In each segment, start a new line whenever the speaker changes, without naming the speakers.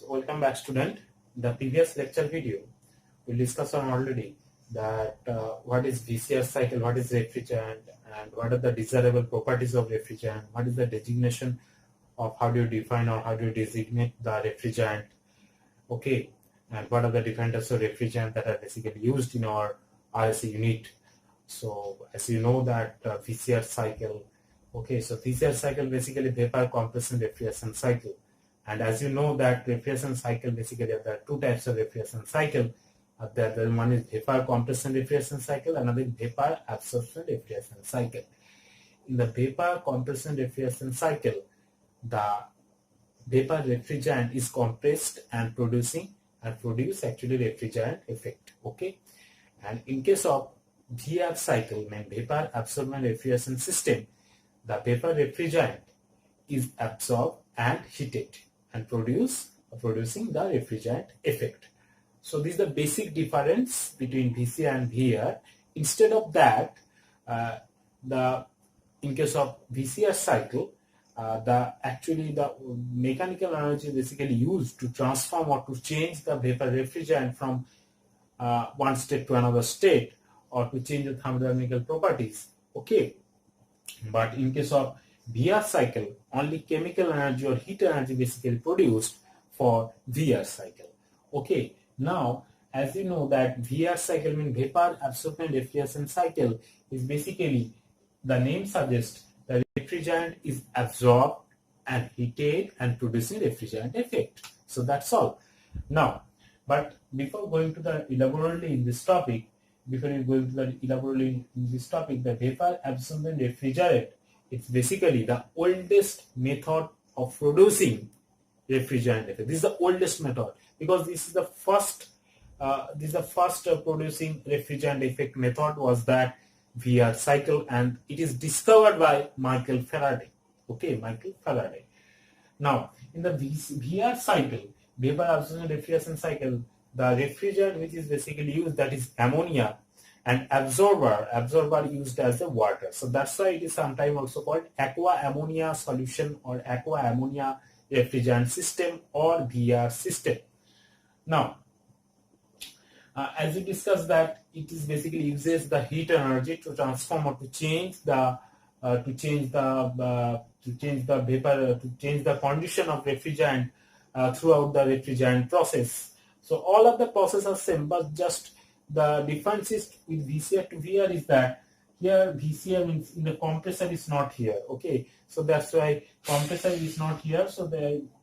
So welcome back, student. In the previous lecture video, we discussed on already that what is VCR cycle, what is refrigerant, and what are the desirable properties of refrigerant, what is the designation of how do you define or how do you designate the refrigerant, okay, and what are the different types of refrigerant that are basically used in our RSA unit. So as you know that VCR cycle, okay, so VCR cycle basically vapor compression refrigeration cycle. And as you know that refrigeration cycle, basically there are two types of refrigeration cycle. One is vapor compression refrigeration cycle, another is vapor absorption refrigeration cycle. In the vapor compression refrigeration cycle, the vapor refrigerant is compressed and produce actually refrigerant effect. Okay, and in case of VAR cycle, mean vapor absorption refrigeration system, the vapor refrigerant is absorbed and heated and producing the refrigerant effect. So this is the basic difference between VCR and VAR. Instead of that, in case of VCR cycle, the mechanical energy basically used to transform or to change the vapor refrigerant from one state to another state, or to change the thermodynamical properties. Okay, but in case of VAR cycle, only chemical energy or heat energy basically produced for VAR cycle. Okay, now as you know that VAR cycle means vapor absorption refrigeration cycle is basically, the name suggests, the refrigerant is absorbed and heated and producing refrigerant effect. So that's all. Now, but before going to the elaborately in this topic, the vapor absorption refrigerant, it's basically the oldest method of producing refrigerant effect. This is the oldest method because this is the first producing refrigerant effect method was that VAR cycle, and it is discovered by Michael Faraday. Okay, Michael Faraday. Now, in the VAR cycle, vapor absorption refrigeration cycle, the refrigerant which is basically used, that is ammonia, and absorber used as the water. So that's why it is sometimes also called aqua ammonia solution or aqua ammonia refrigerant system or VAR system. Now, as we discussed that it is basically uses the heat energy to transform or to change the condition of refrigerant throughout the refrigerant process. So all of the process are same, but just the difference is with VCR to VAR is that here VCR means in the compressor is not here. Okay, so that's why compressor is not here. So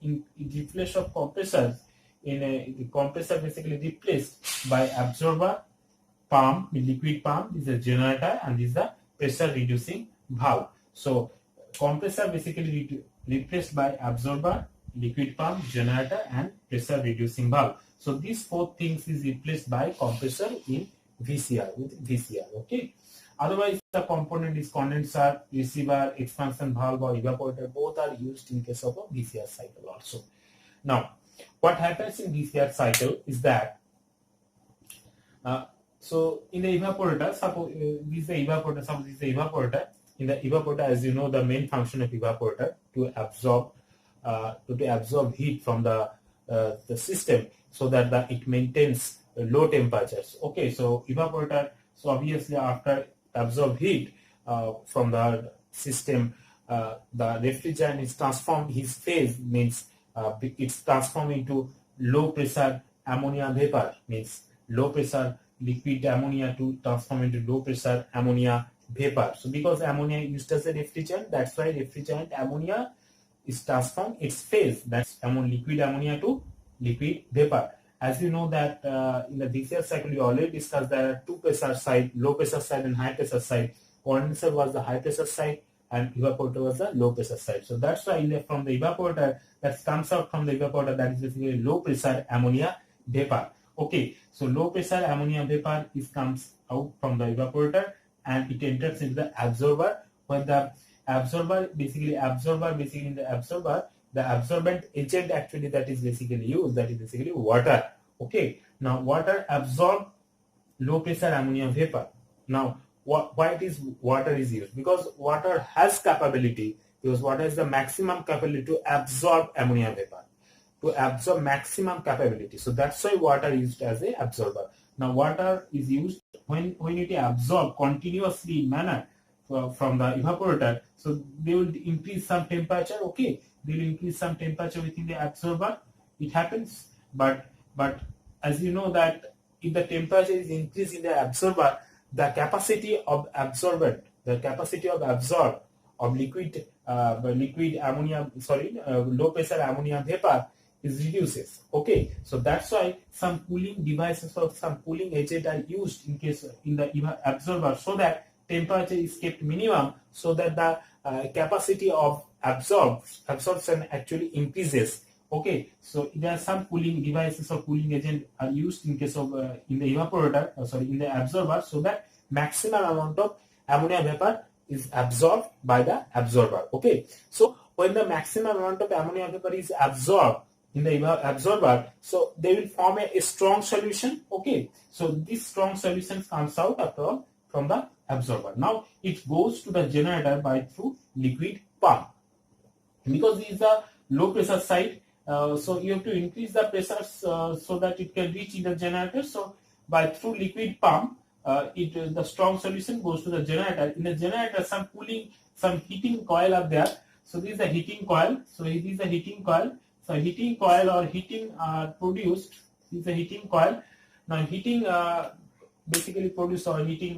in replace of compressor, the compressor basically replaced by absorber, pump, liquid pump. This is a generator, and this is the pressure reducing valve. So compressor basically replaced by absorber, liquid pump, generator, and pressure reducing valve. So these four things is replaced by compressor in VCR with VCR. Okay. Otherwise, the component is condenser, receiver, expansion valve, or evaporator. Both are used in case of a VCR cycle also. Now, what happens in VCR cycle is that so in the evaporator, suppose this is the evaporator. In the evaporator, as you know, the main function of evaporator to absorb heat from the system, so that it maintains low temperatures. Okay, so evaporator, so obviously after absorb heat from the system, the refrigerant is transformed, his phase means it's transformed into low pressure ammonia vapor, means low pressure liquid ammonia to transform into low pressure ammonia vapor. So because ammonia is used as a refrigerant, that's why refrigerant ammonia is transformed its phase, that's liquid ammonia to liquid vapor. As you know that in the VCR cycle, we already discussed there are two pressure side, low pressure side and high pressure side. Condenser was the high pressure side and evaporator was the low pressure side. So that's why from the evaporator that comes out from the evaporator, that is basically low pressure ammonia vapor. Okay, so low pressure ammonia vapor comes out from the evaporator and it enters into the absorber. When the absorber basically in the absorber, the absorbent agent actually that is basically used, that is basically water. Okay, now water absorb low pressure ammonia vapor. Now why water is used? Because water has capability, because water has the maximum capability to absorb ammonia vapor. to absorb maximum capability. So that's why water is used as a absorber. Now water is used when it absorb continuously in manner from the evaporator. So they will increase some temperature. Okay, they will increase some temperature within the absorber. It happens, but as you know that if the temperature is increased in the absorber, the capacity of absorbent, the capacity of absorb of liquid ammonia, low pressure ammonia vapor is reduces. Okay, so that's why some cooling devices or some cooling agent are used in case in the absorber, so that temperature is kept minimum, so that the capacity of absorption actually increases. Okay, so there are some cooling devices or cooling agent are used in case of in the evaporator, in the absorber, so that maximum amount of ammonia vapor is absorbed by the absorber. Okay, so when the maximum amount of ammonia vapor is absorbed in the absorber, so they will form a strong solution. Okay, so this strong solution comes out after all from the absorber. Now it goes to the generator by through liquid pump. Because this is the low pressure side, so you have to increase the pressure so that it can reach in the generator. So by through liquid pump, the strong solution goes to the generator. In the generator, some heating coil are there. So this is the heating coil. So it is a heating coil. So heating coil or heating produced. This is a heating coil. Now heating basically produced or heating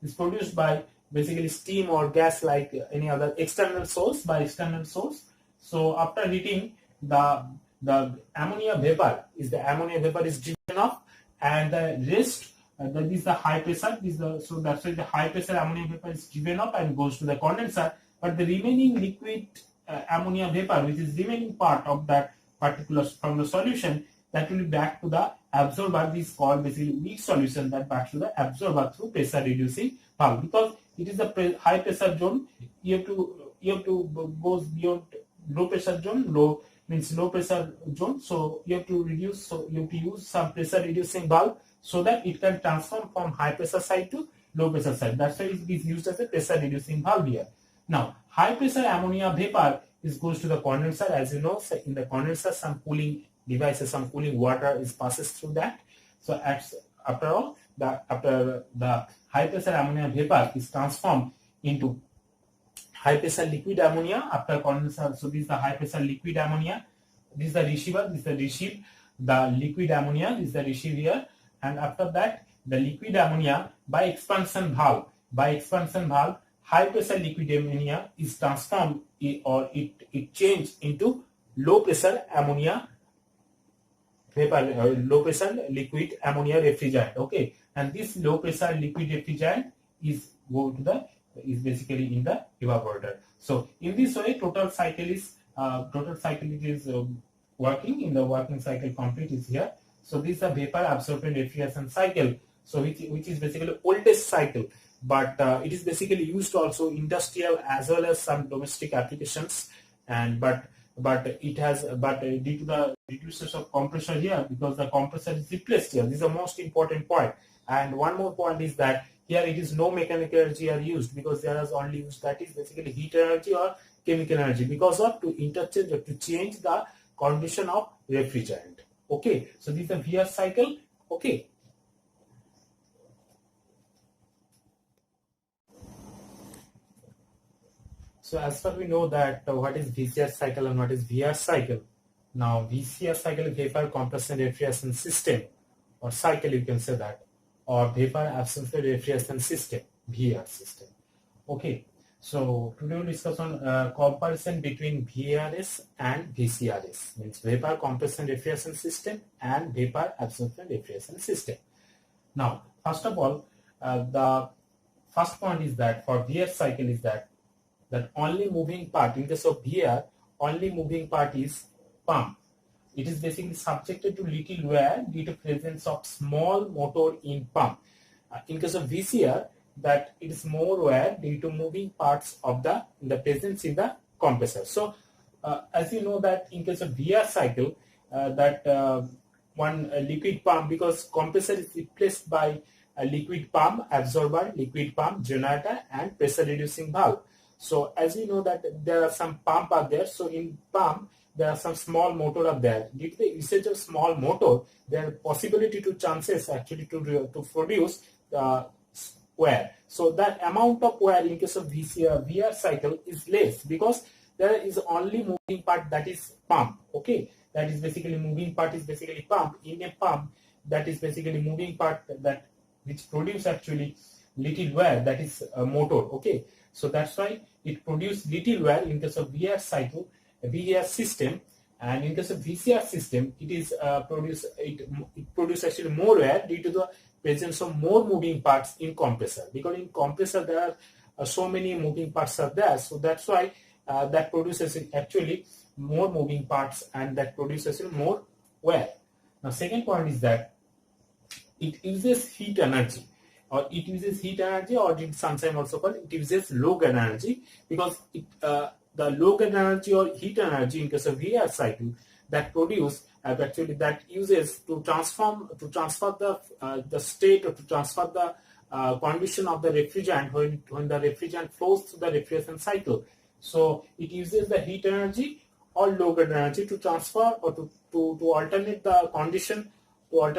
is produced by basically steam or gas, like any other external source, by external source. So after heating, the ammonia vapor is driven off, and the rest that is the high pressure. So that's why the high pressure ammonia vapor is driven up and goes to the condenser. But the remaining liquid ammonia vapor, which is remaining part of that particular from the solution, that will be back to the absorber. This is called basically weak solution, that back to the absorber through pressure reducing valve. Because it is a high pressure zone, you have to go beyond low pressure zone. Low means low pressure zone, so you have to reduce. So you have to use some pressure reducing valve, so that it can transform from high pressure side to low pressure side. That's why it is used as a pressure reducing valve here. Now high pressure ammonia vapor goes to the condenser. As you know, so in the condenser, some cooling devices, some cooling water passes through that. So after the high pressure ammonia vapor is transformed into high pressure liquid ammonia after condenser. So this is the high pressure liquid ammonia. This is the receiver. This is the receive. The liquid ammonia is the receive here. And after that, the liquid ammonia by expansion valve, high pressure liquid ammonia is transformed, or it changed into low pressure ammonia vapor, low pressure liquid ammonia refrigerant. Okay, and this low pressure liquid refrigerant is basically in the evaporator. So in this way, total cycle is working. In the working cycle complete is here. So this is a vapor absorption refrigeration cycle. So which is basically oldest cycle, but it is basically used also industrial as well as some domestic applications. And but due to the reducers of compressor here, because the compressor is replaced here. This is the most important point. And one more point is that here it is no mechanical energy are used, because there is only used, that is basically heat energy or chemical energy, because of to interchange or to change the condition of refrigerant. Okay, so this is a VAR cycle. Okay. So as far we know that what is VCR cycle and what is VAR cycle. Now VCR cycle is vapor compression refrigeration system, or cycle you can say that, or vapor absorption refrigeration system, VAR system. Okay, so today we'll discuss on comparison between VARS and VCRS, means vapor compression refrigeration system and vapor absorption refrigeration system. Now first of all, the first point is that for VAR cycle is that only moving part, in case of VAR, only moving part is pump. It is basically subjected to little wear due to presence of small motor in pump. In case of VCR, that it is more wear due to moving parts of the presence in the compressor. So as you know that in case of VAR cycle, one liquid pump, because compressor is replaced by a liquid pump, absorber, liquid pump, generator, and pressure reducing valve. So as we know that there are some pump are there. So in pump, there are some small motor are there. Due to the usage of small motor, there are possibility to chances actually to produce the wear. So that amount of wear in case of VAR cycle is less because there is only moving part, that is pump. Okay, that is basically moving part is basically pump. In a pump, that is basically moving part that which produce actually little wear, that is a motor. Okay, so that's why it produce little wear in case of VAR cycle, VAR system, and in case of VCR system, it is produce actually more wear due to the presence of more moving parts in compressor. Because in compressor there are so many moving parts are there, so that's why that produces actually more moving parts, and that produces more wear. Now, second point is that it uses heat energy, or it sometimes also called it uses low energy, because the low energy or heat energy in case of VAR cycle that produce actually that uses to transfer the state, or to transfer the condition of the refrigerant when the refrigerant flows through the refrigeration cycle. So it uses the heat energy or low energy to transfer, or to alternate the condition, of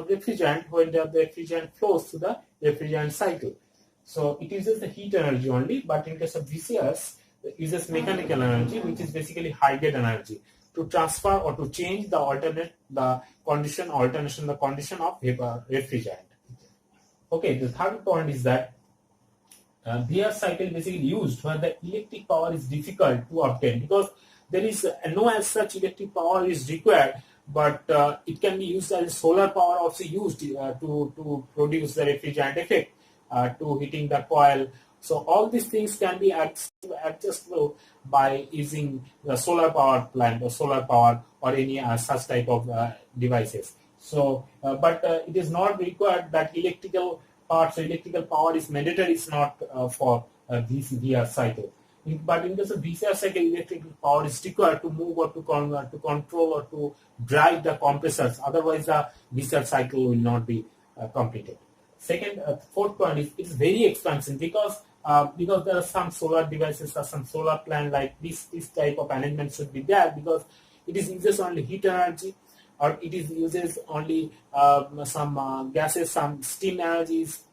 refrigerant when the refrigerant flows through the refrigerant cycle. So it uses the heat energy only, but in case of VCRs, it uses mechanical energy, which is basically high-grade energy, to transfer or to change the condition of vapor refrigerant. Okay, the third point is that VAR cycle basically used when the electric power is difficult to obtain, because there is no as such electric power is required, but it can be used as solar power also used to produce the refrigerant effect, to heating the coil. So all these things can be adjustable by using the solar power plant or solar power or any such type of devices. So, but it is not required that electrical parts or electrical power is mandatory. It's not for this VAR cycle. But in case of VAR cycle, electrical power is required to move or to control or to drive the compressors. Otherwise, the VAR cycle will not be completed. Fourth point is it's very expensive, because there are some solar devices or some solar plant like this type of arrangement should be there, because it is uses only heat energy, or it is uses only some gases, some steam energies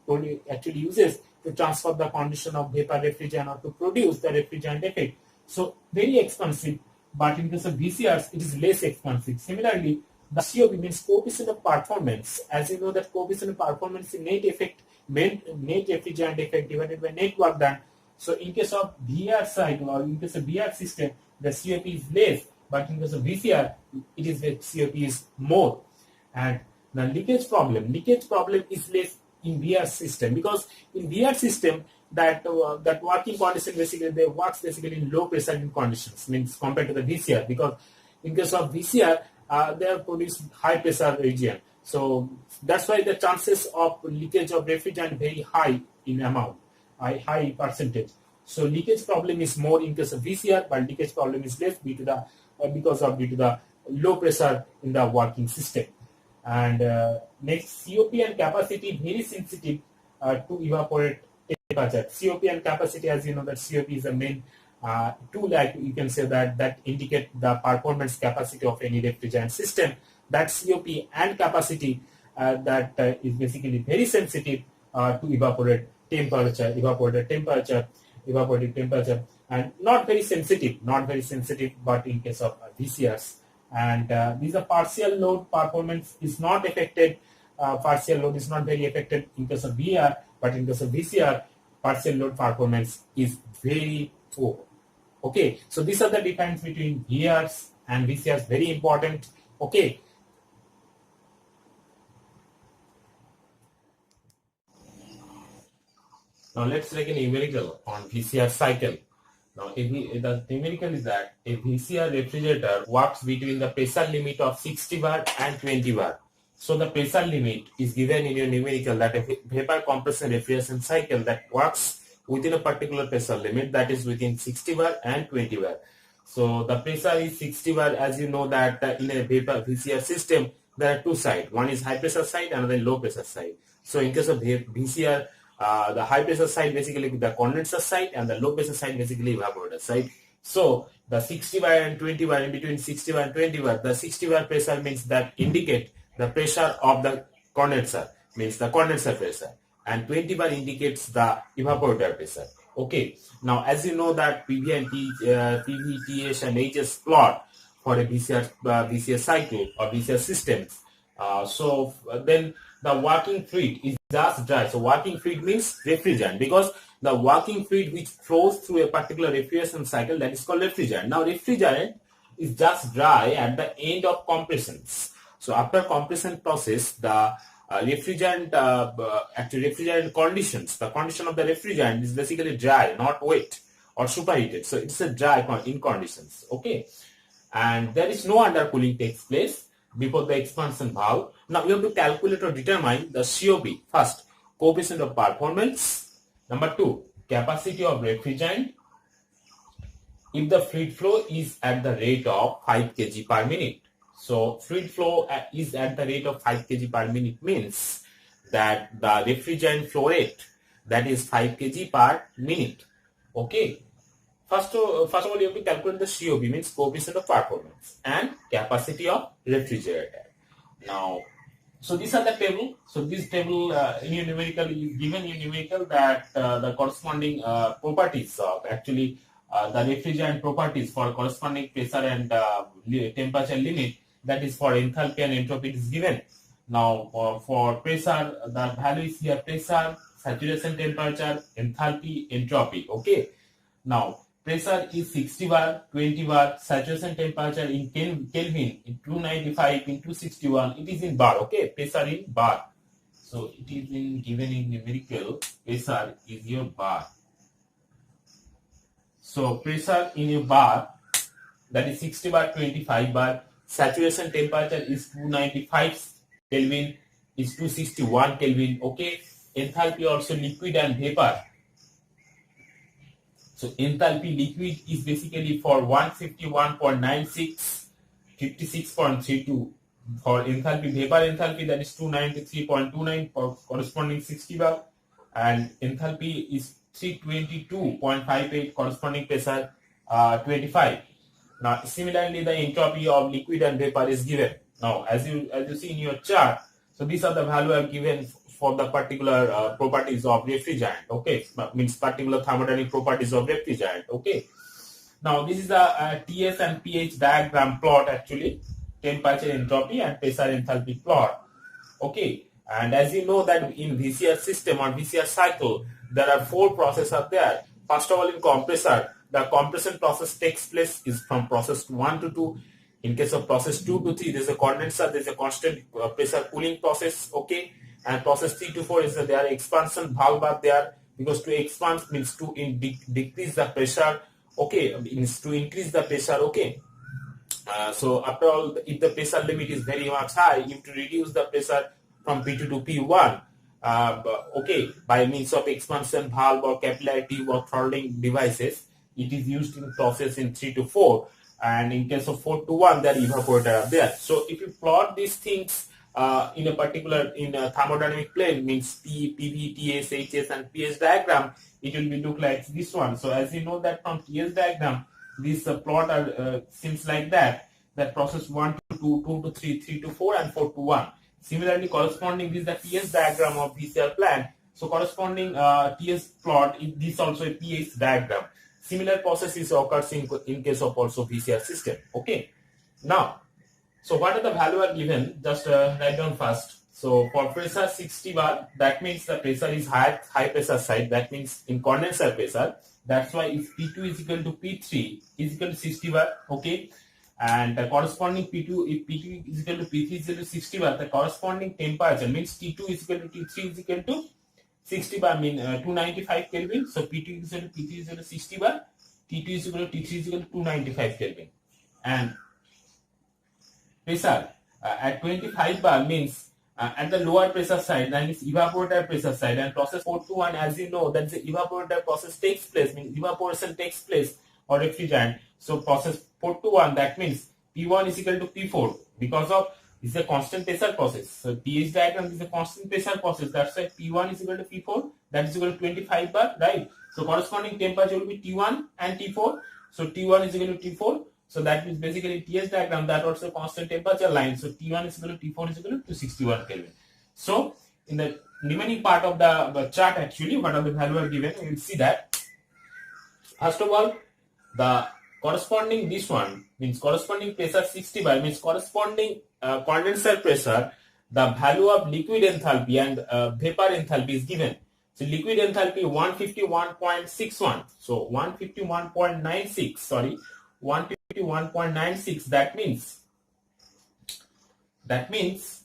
actually uses to transfer the condition of vapor refrigerant or to produce the refrigerant effect. So very expensive, but in case of VCRs, it is less expensive. Similarly, the COP means coefficient of performance. As you know that coefficient of performance is net refrigerant effect divided by net work done. So in case of VAR cycle or in case of VAR system, the COP is less, but in case of VCR, COP is more. And the leakage problem is less in VAR system, because in VAR system that working condition basically they works basically in low pressure conditions, means compared to the VCR, because in case of VCR they are produced high pressure region. So that's why the chances of leakage of refrigerant very high in amount, high percentage. So leakage problem is more in case of VCR, but leakage problem is less due to the low pressure in the working system. And next, COP and capacity very sensitive to evaporate temperature. COP and capacity, as you know, that COP is the main tool, like you can say that indicate the performance capacity of any refrigerant system. That COP and capacity is basically very sensitive to evaporative temperature, and not very sensitive, but in case of VCRs. And these are partial load performance is not affected. Partial load is not very affected in case of VAR, but in case of VCR, partial load performance is very poor. Okay, so these are the difference between VARs and VCRs, very important. Okay. Now let's take a numerical on VCR cycle. Now, the numerical is that a VCR refrigerator works between the pressure limit of 60 bar and 20 bar. So the pressure limit is given in your numerical, that a vapor compression refrigeration cycle that works within a particular pressure limit, that is within 60 bar and 20 bar. So the pressure is 60 bar. As you know that in a vapor VCR system, there are two sides. One is high pressure side, another low pressure side. So in case of VCR, the high pressure side basically the condenser side, and the low pressure side basically evaporator side. So the 60 bar and 20 bar, in between 60 bar and 20 bar, the 60 bar pressure means that indicate the pressure of the condenser, means the condenser pressure, and 20 bar indicates the evaporator pressure. Okay. Now, as you know that PV and PV, TS and HS plot for a VCR cycle or VCR systems. Then the working fluid is just dry. So working fluid means refrigerant, because the working fluid which flows through a particular refrigeration cycle, that is called refrigerant. Now refrigerant is just dry at the end of compressions. So after compression process, the actually refrigerant conditions, the condition of the refrigerant is basically dry, not wet or superheated. So it's a dry in conditions. Okay. And there is no undercooling takes place before the expansion valve. Now you have to calculate or determine the COP. First, coefficient of performance. Number 2, capacity of refrigerant. If the fluid flow is at the rate of 5 kg per minute. So fluid flow is at the rate of 5 kg per minute means that the refrigerant flow rate, that is 5 kg per minute. Okay. First of all, you have to calculate the COP, means coefficient of performance, and capacity of refrigerator. Now, so these are the table. So this table in your numerical is given in numerical that the corresponding properties of actually the refrigerant properties for corresponding pressure and temperature limit, that is for enthalpy and entropy is given. Now for pressure, the value is here: pressure, saturation temperature, enthalpy, entropy. Okay. Now pressure is 60 bar, 20 bar, saturation temperature in Kelvin in 295 in 261. It is in bar. Okay, pressure in bar. So it is given in numerical. Pressure is your bar. So pressure in your bar, that is 60 bar, 25 bar. Saturation temperature is 295 Kelvin, is 261 Kelvin. Okay. Enthalpy also liquid and vapor. So enthalpy liquid is basically for 151.96, 56.32. For enthalpy vapor enthalpy, that is 293.29 for corresponding 60 bar, and enthalpy is 322.58 corresponding pressure 25. Now similarly, the entropy of liquid and vapor is given. Now as you see in your chart, so these are the value I have given for the particular properties of refrigerant. Okay, means particular thermodynamic properties of refrigerant. Okay. Now this is the TS and pH diagram plot, actually temperature, entropy, and pressure enthalpy plot. Okay. And as you know that in VCR system or VCR cycle, there are 4 processes are there. First of all, in compressor, the compression process takes place is from process 1 to 2. In case of process 2 to 3, there is a condenser, there is a constant pressure cooling process. Okay. And process 3 to 4 is that there are expansion valve are there, because to expand means to decrease the pressure. Okay, means to increase the pressure. Okay. So after all, if the pressure limit is very much high, you have to reduce the pressure from P2 to P1. Okay, by means of expansion valve or capillary tube or throttling devices. It is used in process in 3 to 4, and in case of 4 to 1, the evaporator are there. So if you plot these things in a particular thermodynamic plane, means PV, TS, HS, and PS diagram, it will be look like this one. So as you know that from TS diagram, this plot are seems like that process 1 to 2, 2 to 3, 3 to 4, and 4 to 1. Similarly, corresponding this is the TS diagram of VCR plant. So corresponding TS plot, this also a PS diagram. Similar processes occurs in case of also VCR system. Okay. Now, so what are the value are given? Just write down first. So for pressure 60 bar, that means the pressure is high pressure side. That means in condenser pressure. That's why if P2 is equal to P3 is equal to 60 bar. Okay. And the corresponding P2, if P2 is equal to P3 is equal to 60 bar, the corresponding temperature means T2 is equal to T3 is equal to 60 bar, mean 295 Kelvin. So P2 is equal to P3 is equal to 60 bar. T2 is equal to T3 is equal to 295 Kelvin. And pressure at 25 bar means at the lower pressure side, that is evaporator pressure side, and process 4 to 1, as you know, that the evaporator process takes place, means evaporation takes place or refrigerant. So process 4 to 1, that means P1 is equal to P4, because of this is a constant pressure process. So pH diagram is a constant pressure process. That's why P1 is equal to P4, that is equal to 25 bar, right? So corresponding temperature will be T1 and T4. So T1 is equal to T4. So that means basically TS diagram, that also constant temperature line. So T1 is equal to T4 is equal to 61 Kelvin. So in the remaining part of the chart, actually, what are the value are given, you will see that first of all, the corresponding, this one means corresponding pressure 60 bar means corresponding condenser pressure, the value of liquid enthalpy and vapor enthalpy is given. So liquid enthalpy 151.61, so 151.96, sorry, 151.96, that means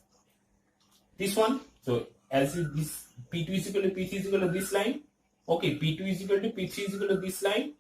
this one. So as is this P2 is equal to P3 is equal to this line. Okay, P2 is equal to P3 is equal to this line.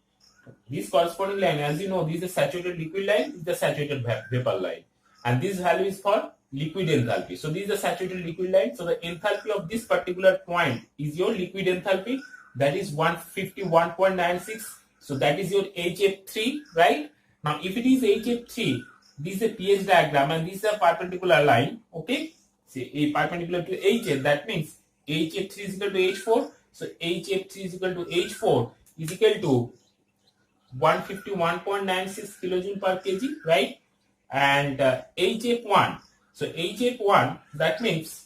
This corresponding line, as you know, this is the saturated liquid line, this is the saturated vapor line, and this value is for liquid enthalpy. So this is the saturated liquid line. So the enthalpy of this particular point is your liquid enthalpy, that is 151.96. So that is your HF3, right? Now if it is HF3, this is a pH diagram and this is a perpendicular line. Okay, say a perpendicular to HF, that means HF3 is equal to H4. So HF3 is equal to H4 is equal to 151.96 kilojoule per kg, right? And HF1, so HF1, that means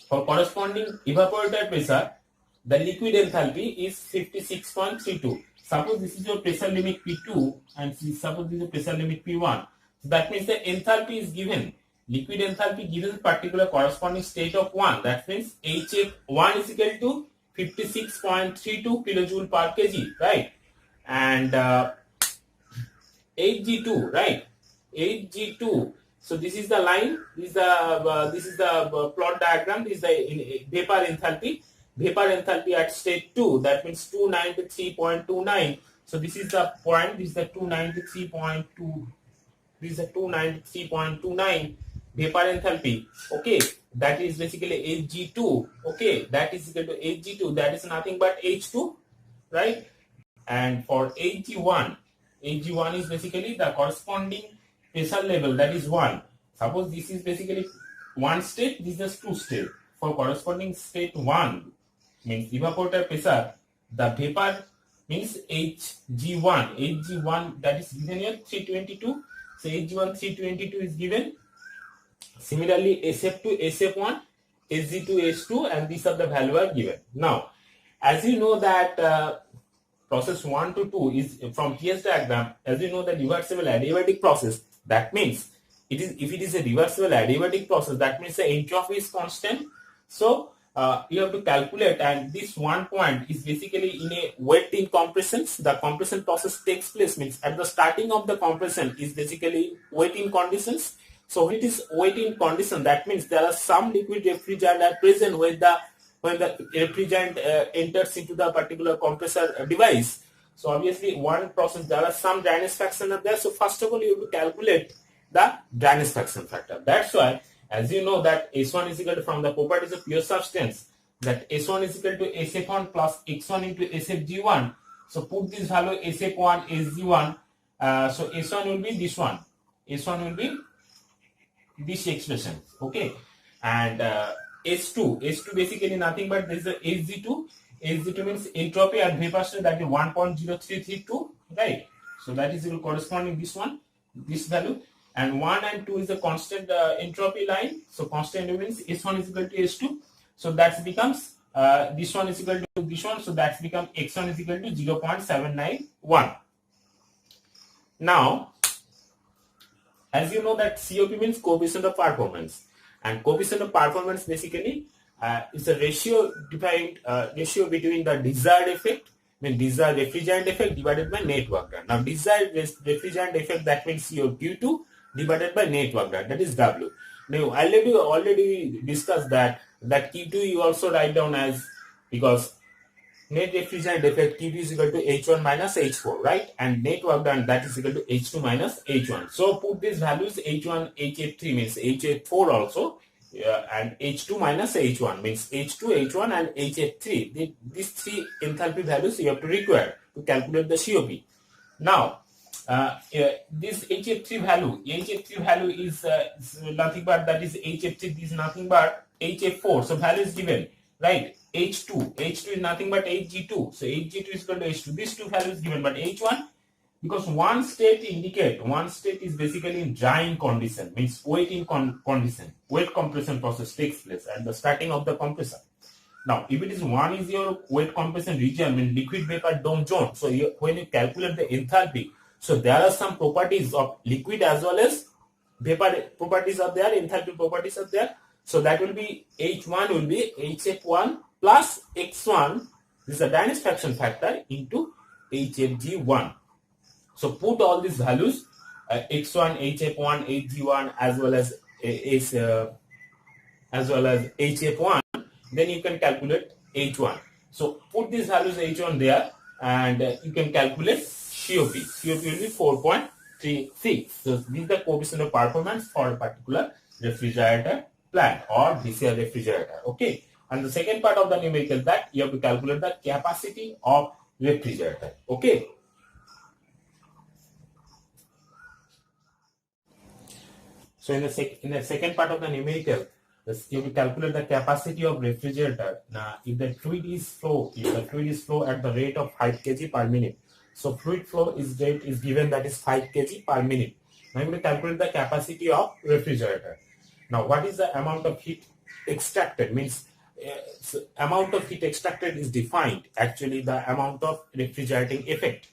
for corresponding evaporator pressure, the liquid enthalpy is 56.32. Suppose this is your pressure limit P2 and suppose this is your pressure limit P1. So that means the enthalpy is given, liquid enthalpy given particular corresponding state of 1. That means HF1 is equal to 56.32 kilojoule per kg, right? And Hg2, right? Hg2. So this is the line. This is the plot diagram. This is the vapor enthalpy. Vapor enthalpy at state 2. That means 293.29. So this is the point. This is the 293.2. This is the 293.29 vapor enthalpy. Okay, that is basically Hg2. Okay, that is equal to Hg2. That is nothing but H2, right? And for Hg1, Hg1 is basically the corresponding pressure level, that is 1. Suppose this is basically one state, this is two state. For corresponding state 1 means evaporator pressure, the vapor means Hg1. Hg1, that is given here 322. So Hg1 322 is given. Similarly SF2, SF1, Hg2, H2, and these are the value are given. Now, as you know that process 1 to 2 is from TS diagram, as you know, the reversible adiabatic process, that means it is, if it is a reversible adiabatic process, that means the entropy is constant. So you have to calculate, and this one point is basically in a wet in compressions. The compression process takes place, means at the starting of the compression is basically wet in conditions. So when it is wet in condition, that means there are some liquid refrigerant are present when the refrigerant enters into the particular compressor device. So obviously one process, there are some dryness fraction are there. So first of all, you have to calculate the dryness fraction factor. That's why, as you know, that S1 is equal to, from the properties of pure substance, that S1 is equal to SF1 plus X1 into SFG1. So put this value SF1, SG1. So S1 will be this one. S1 will be this expression. Okay. And S2 basically nothing but this is the Hg2. Hg2 means entropy and vapor state, that is 1.0332, right? So that is corresponding this one, this value. And 1 and 2 is the constant entropy line. So constant means S1 is equal to S2. So that becomes this one is equal to this one. So that becomes X1 is equal to 0.791. Now, as you know that COP means coefficient of performance. And coefficient of performance basically is a ratio between the desired effect, desired refrigerant effect divided by net work done. Now desired refrigerant effect, that means your Q2 divided by net work done, that is W. Now already discussed that Q2 you also write down as, because net refrigerant effect Q2 is equal to H1 minus H4, right? And net work done, that is equal to H2 minus H1. So put these values, H1, HF3 means HF4 also, and H2 minus H1 means H2, H1 and HF3. These three enthalpy values you have to require to calculate the COP. Now, this HF3 value is nothing but, that is HF3, this is nothing but HF4. So value is given right? H2 is nothing but Hg2. So Hg2 is equal to H2. These two values given, but H1, because one state is basically in drying condition, means waiting condition, wet compression process takes place at the starting of the compressor. Now, if it is one is your wet compression region, means liquid vapor dome zone. So when you calculate the enthalpy, so there are some properties of liquid as well as vapor properties are there, enthalpy properties are there. So that will be H1 will be HF1 plus X1. This is a Danish fraction factor into HFG1. So put all these values, X1, HF1, HG1 as well as HF1. Then you can calculate H1. So put these values H1 there, and you can calculate COP. COP will be 4.36. So this is the coefficient of performance for a particular refrigerator plant or VCR refrigerator. Okay. And the second part of the numerical, that you have to calculate the capacity of refrigerator. Okay. So in the second part of the numerical, you will calculate the capacity of refrigerator. Now, if the fluid is flow at the rate of 5 kg per minute, so fluid flow rate is given, that is 5 kg per minute. Now you will calculate the capacity of refrigerator. Now, what is the amount of heat extracted? Means amount of heat extracted is defined actually the amount of refrigerating effect.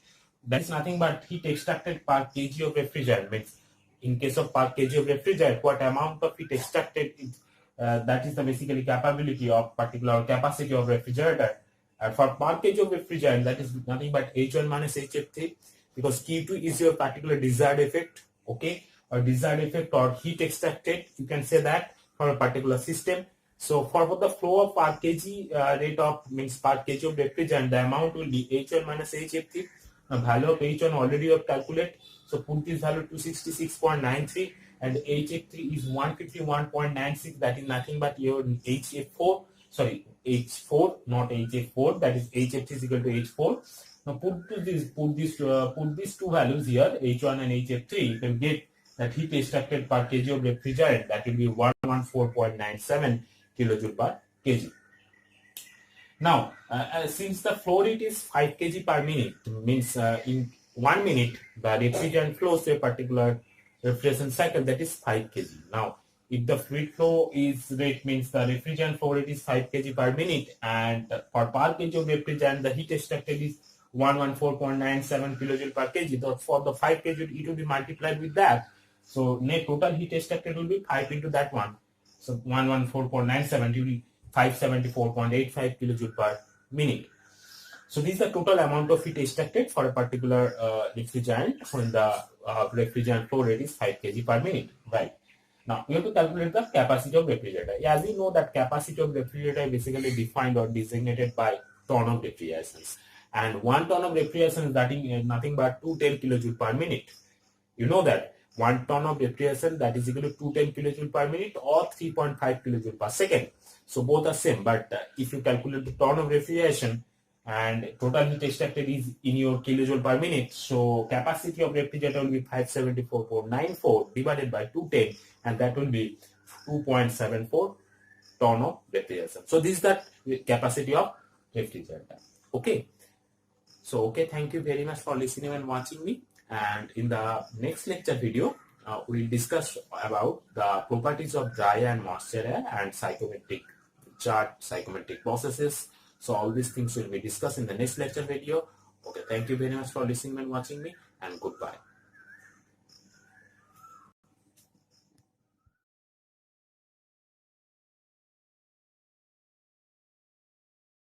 That is nothing but heat extracted per kg of refrigerant. Means in case of per kg of refrigerant, what amount of heat extracted is, that is the basically capability of particular capacity of refrigerator. And for per kg of refrigerant, that is nothing but H1 minus HF3, because Q2 is your particular desired effect, okay, or desired effect or heat extracted, you can say that, for a particular system. So for the flow of per kg rate of, means per kg of refrigerant, the amount will be H1 minus HF3. Now value of H1 already you have calculated. So put this value 266.93, and HF3 is 151.96. That is nothing but your HF4. Sorry, H4, not HF4. That is HF3 is equal to H4. Now put these two values here, H1 and HF3. You can get that heat extracted per kg of refrigerant. That will be 114.97 kilojoule per kg. Now, since the flow rate is 5 kg per minute, means in 1 minute the refrigerant flows to a particular refrigeration cycle, that is 5 kg. Now, if the fluid flow is rate, means the refrigerant flow rate is 5 kg per minute, and for per kg of refrigerant the heat extracted is 114.97 kilojoule per kg. For the 5 kg it will be multiplied with that. So net total heat extracted will be 5 into that one. So 114.97 will be 574.85 kilojoule per minute. So this is the total amount of heat extracted for a particular refrigerant when the refrigerant flow rate is 5 kg per minute. Right. Now we have to calculate the capacity of refrigerator. As we know that capacity of refrigerator is basically defined or designated by ton of refrigerations. And 1 ton of refrigeration is nothing but 210 kilojoule per minute. You know that 1 ton of refrigeration, that is equal to 210 kilojoule per minute or 3.5 kilojoule per second. So both are same, but if you calculate the ton of refrigeration and total heat extracted is in your kilojoule per minute, so capacity of refrigerator will be 574.94 divided by 210, and that will be 2.74 ton of refrigeration. So this is the capacity of refrigerator. Okay. So okay, thank you very much for listening and watching me. And in the next lecture video, we'll discuss about the properties of dry and moisture air and psychometric chart, psychometric processes. So all these things will be discussed in the next lecture video. Okay, thank you very much for listening and watching me, and goodbye.